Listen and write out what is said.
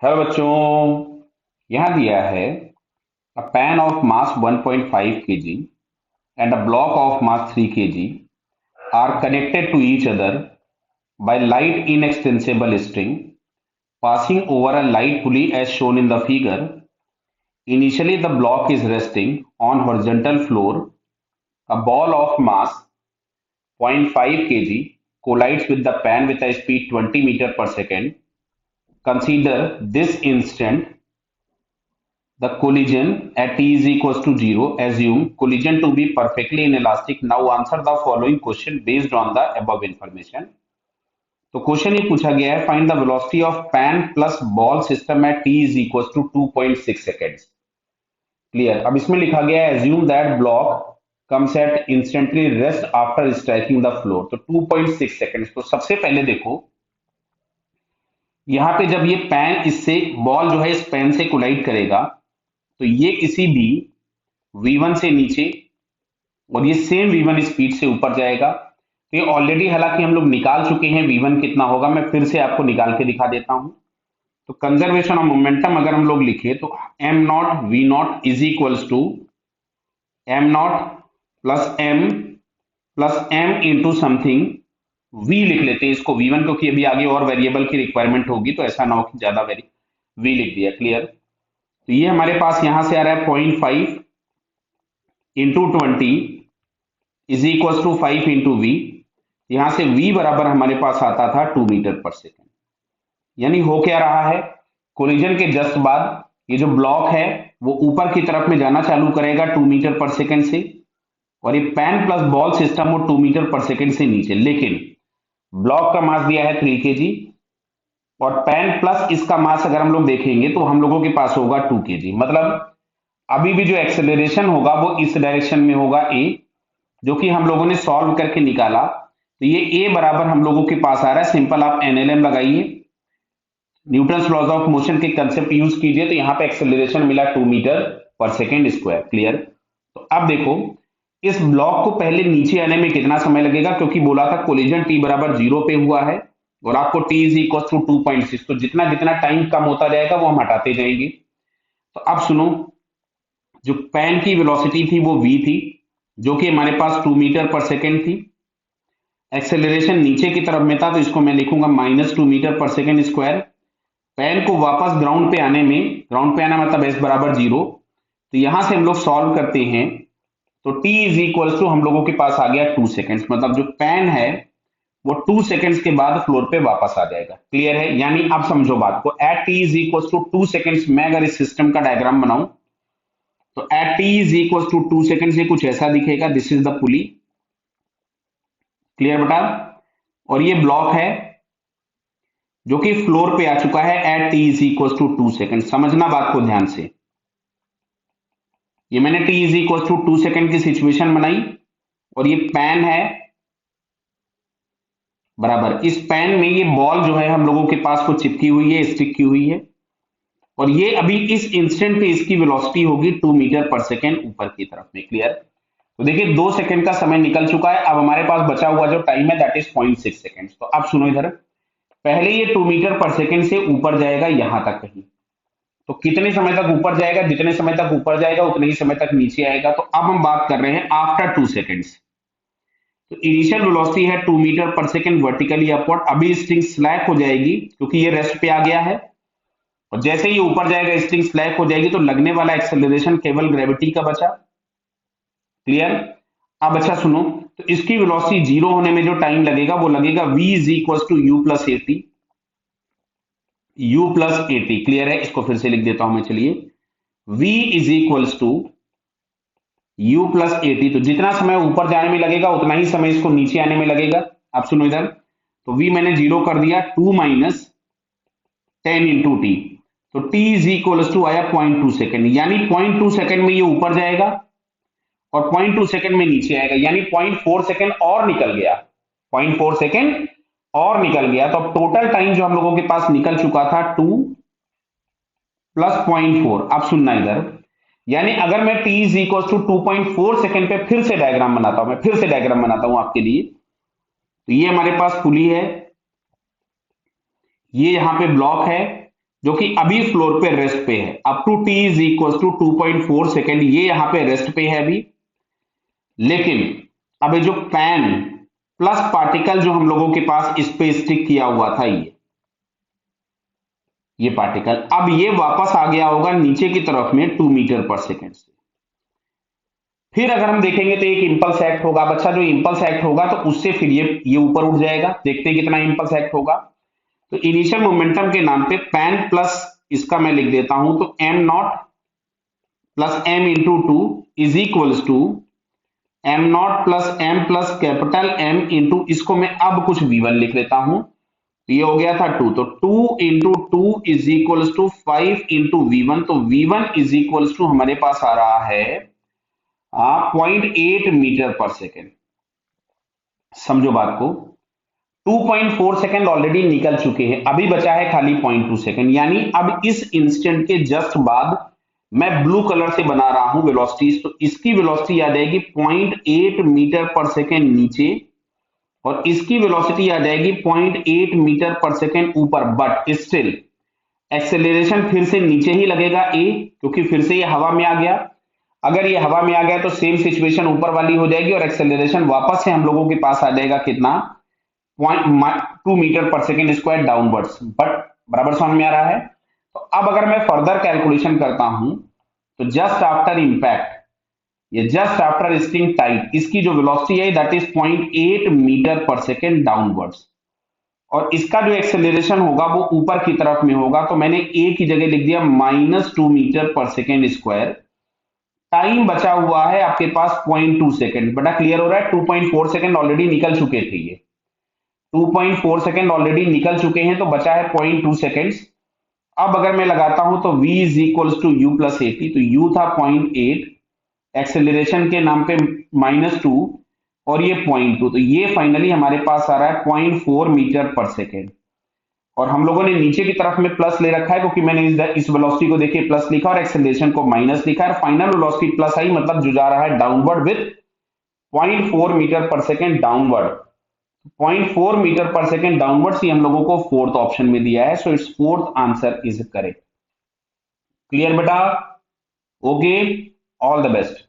Hello बच्चों, यहाँ दिया है a pan of mass 1.5 kg and a block of mass 3 kg are connected to each other by light inextensible string passing over a light pulley as shown in the figure. Initially the block is resting on horizontal floor. A ball of mass 0.5 kg collides with the pan with a speed 20 meter per second. Consider this instant. The collision at t is equals to 0. Assume collision to be perfectly inelastic. Now answer the following question based on the above information. तो question ये पूछा गया है, find the velocity of pan plus ball system at t is equals to 2.6 seconds. Clear. अब इसमें लिखा गया है assume that block comes at instantly rest after striking the floor. तो 2.6 सेकेंड्स. तो सबसे पहले देखो यहाँ पे जब ये पैन इससे बॉल जो है इस पैन से कोलाइड करेगा तो ये किसी भी v1 से नीचे और ये सेम v1 स्पीड से ऊपर जाएगा. तो ये ऑलरेडी हालांकि हम लोग निकाल चुके हैं v1 कितना होगा, मैं फिर से आपको निकाल के दिखा देता हूं. तो कंजर्वेशन ऑफ मोमेंटम अगर हम लोग लिखे तो m naught v naught is equals to m naught plus m into something v लिख लेते हैं इसको v1, क्योंकि अभी आगे और वेरिएबल की रिक्वायरमेंट होगी तो ऐसा ना हो कि ज्यादा v लिख दिया. क्लियर. तो ये हमारे पास यहां से आ रहा है 0.5 into 20 is equal to 5 into v. यहां से v बराबर हमारे पास आता था 2 मीटर पर सेकेंड. यानी हो क्या रहा है, कोलिजन के जस्ट बाद ये जो ब्लॉक है वो ऊपर की तरफ में जाना चालू करेगा 2 मीटर पर सेकेंड से, और ये पैन प्लस बॉल सिस्टम वो 2 मीटर पर सेकेंड से नीचे. लेकिन ब्लॉक का मास दिया है 3 kg और पैन प्लस इसका मास अगर हम लोग देखेंगे तो हम लोगों के पास होगा 2 kg. मतलब अभी भी जो एक्सेलरेशन होगा वो इस डायरेक्शन में होगा a, जो कि हम लोगों ने सॉल्व करके निकाला. तो ये a बराबर हम लोगों के पास आ रहा है, सिंपल आप एनएलएम लगाइए, न्यूटन लॉज ऑफ मोशन के कंसेप्ट यूज कीजिए. तो यहाँ पे एक्सेलरेशन मिला 2 metre per second square. Clear. तो अब देखो इस ब्लॉक को पहले नीचे आने में कितना समय लगेगा, क्योंकि बोला था कोलिजन t बराबर 0 पे हुआ है और आपको t इज इक्वल टू 2.6. तो जितना जितना टाइम कम होता जाएगा वो हम हटाते जाएंगे. तो अब सुनो, जो पैन की वेलोसिटी थी वो v थी, जो कि हमारे पास 2 मीटर पर सेकेंड थी. एक्सेलरेशन नीचे की तरफ में था तो इसको मैं लिखूंगा -2 metre per second square. Pan को वापस ग्राउंड पे आने में, ग्राउंड पे आना मतलब s बराबर 0. तो यहां से हम लोग सॉल्व करते हैं तो t इज इक्वल टू हम लोगों के पास आ गया 2 सेकेंड्स. मतलब जो पैन है वो 2 सेकेंड्स के बाद फ्लोर पे वापस आ जाएगा. क्लियर है. यानी अब समझो बात को, at t is equal to 2 seconds मैं अगर इस सिस्टम का डायग्राम बनाऊं तो at t is equal to 2 second से कुछ ऐसा दिखेगा. This is the pulley. Clear बेटा. और ये ब्लॉक है जो कि फ्लोर पे आ चुका है at t is equal to 2 second. समझना बात को ध्यान से. ये मैंने t is equal to 2 second की सिचुएशन बनाई और ये पैन है बराबर. इस पैन में ये बॉल जो है हम लोगों के पास को चिपकी हुई है, स्टिक की हुई है, और ये अभी इस इंस्टेंट पे इसकी वेलोसिटी होगी 2 मीटर पर सेकेंड ऊपर की तरफ में. क्लियर. तो देखिए 2 सेकंड का समय निकल चुका है. अब हमारे पास बचा हुआ जो टाइम है दैट इज 0.6 सेकंड. तो अब सुनो इधर, पहले ये 2 मीटर पर सेकंड से ऊपर जाएगा यहां तक कहीं. तो कितने समय तक ऊपर जाएगा, जितने समय तक ऊपर जाएगा उतने ही समय तक नीचे आएगा. तो अब हम बात कर रहे हैं आफ्टर 2 सेकंड्स. तो इनिशियल वेलोसिटी है 2 मीटर पर सेकंड वर्टिकली अपवर्ड. अभी स्ट्रिंग स्लैक हो जाएगी क्योंकि ये रेस्ट पे आ गया है, और जैसे ही ऊपर जाएगा स्ट्रिंग स्लैक हो जाएगी. तो लगने वाला एक्सेलरेशन केवल ग्रेविटी का बचा. क्लियर. अब अच्छा सुनो, तो इसकी वेलोसिटी 0 होने में जो टाइम लगेगा वो लगेगा v is equal to u plus a t. U plus a t. Clear है. इसको फिर से लिख देता हूं मैं. चलिए, v is equal to u plus a t. तो जितना समय ऊपर जाने में लगेगा उतना ही समय इसको नीचे आने में लगेगा. अब सुनो इधर, तो v मैंने 0 कर दिया, 2 माइनस 10 इंटू टी. तो t इज इक्वल टू आया 0.2 सेकेंड. यानी 0.2 सेकेंड में ये ऊपर जाएगा और 0.2 सेकंड में नीचे आएगा. यानी 0.4 सेकंड और निकल गया. 0.4 सेकंड और निकल गया. तो अब टोटल टाइम जो हम लोगों के पास निकल चुका था 2 प्लस 0.4. अब सुनना इधर, यानी अगर मैं t is equal to 2.4 second पे फिर से डायग्राम बनाता हूं, मैं फिर से डायग्राम बनाता हूं आपके लिए. तो ये हमारे पास पुली है, ये यहां पे ब्लॉक है, जो कि अभी फ्लोर पे रेस्ट पे है, up to t is equal to 2.4 second, ये यहां पे रेस्ट पे है अभी। लेकिन अब ये जो पैन प्लस पार्टिकल जो हम लोगों के पास इस पे स्टिक किया हुआ था, ये पार्टिकल अब ये वापस आ गया होगा नीचे की तरफ में 2 मीटर पर सेकेंड से। फिर अगर हम देखेंगे तो एक इंपल्स एक्ट होगा बच्चा, जो इंपल्स एक्ट होगा तो उससे फिर ये ऊपर उठ जाएगा। देखते हैं कितना इंपल्स एक्ट होगा। तो इनिशियल मोमेंटम के नाम पे पैन प्लस इसका मैं लिख देता हूं, तो m naught plus m into two is equals to m naught plus capital m into, इसको मैं अब कुछ V1 लिख लेता हूं, ये हो गया था 2, तो 2 into two is equals to 5 into V1, तो V1 इज इक्वल्स टू हमारे पास आ रहा है 0.8 मीटर पर सेकेंड। समझो बात को, 2.4 सेकेंड ऑलरेडी निकल चुके हैं, अभी बचा है खाली 0.2 सेकेंड, यानी अब इस इंस्टेंट के जस्ट बाद मैं ब्लू कलर से बना रहा हूं वेलोसिटीज, तो इसकी वेलोसिटी आ जाएगी 0.8 मीटर पर सेकेंड नीचे, और इसकी वेलोसिटी आ जाएगी 0.8 मीटर पर सेकेंड ऊपर। बट स्टिल एक्सेलरेशन फिर से नीचे ही लगेगा ए, क्योंकि फिर से ये हवा में आ गया। अगर ये हवा में आ गया तो सेम सिचुएशन ऊपर वाली हो जाएगी, और एक्सेलरेशन वापस से हम लोगों के पास आ जाएगा कितना, 0.2 metre per second square downwards. But बराबर समझ में आ रहा है। तो अब अगर मैं फर्दर कैलकुलेशन करता हूं, तो जस्ट आफ्टर इंपैक्ट, ये जस्ट आफ्टर स्टिंग टाइट, इसकी जो वेलोसिटी है that is 0.8 metre per second downwards, और इसका जो एक्सेलरेशन होगा वो ऊपर की तरफ में होगा, तो मैंने ए की जगह लिख दिया -2 metre per second square. Time बचा हुआ है आपके पास 0.2 सेकेंड। बड़ा क्लियर हो रहा है, 2.4 सेकेंड ऑलरेडी निकल चुके थे, ये 2.4 सेकेंड ऑलरेडी निकल चुके हैं, तो बचा है 0.2 सेकेंड्स। अब अगर मैं लगाता हूं तो v is equals to u plus a t, तो u था 0.8, एक्सेलरेशन के नाम पे -2, और ये 0.2, तो ये फाइनली हमारे पास आ रहा है 0.4 मीटर पर सेकेंड। और हम लोगों ने नीचे की तरफ में प्लस ले रखा है, क्योंकि मैंने इस वेलोसिटी को देखिए प्लस लिखा और एक्सेलरेशन को माइनस लिखा है, फाइनल वेलोसिटी प्लस आई, मतलब जो जा रहा है downward with 0.4 metre per second downward. 0.4 metre per second downward ही हम लोगों को फोर्थ ऑप्शन में दिया है, so it's fourth answer is correct. Clear बेटा? Okay, all the best.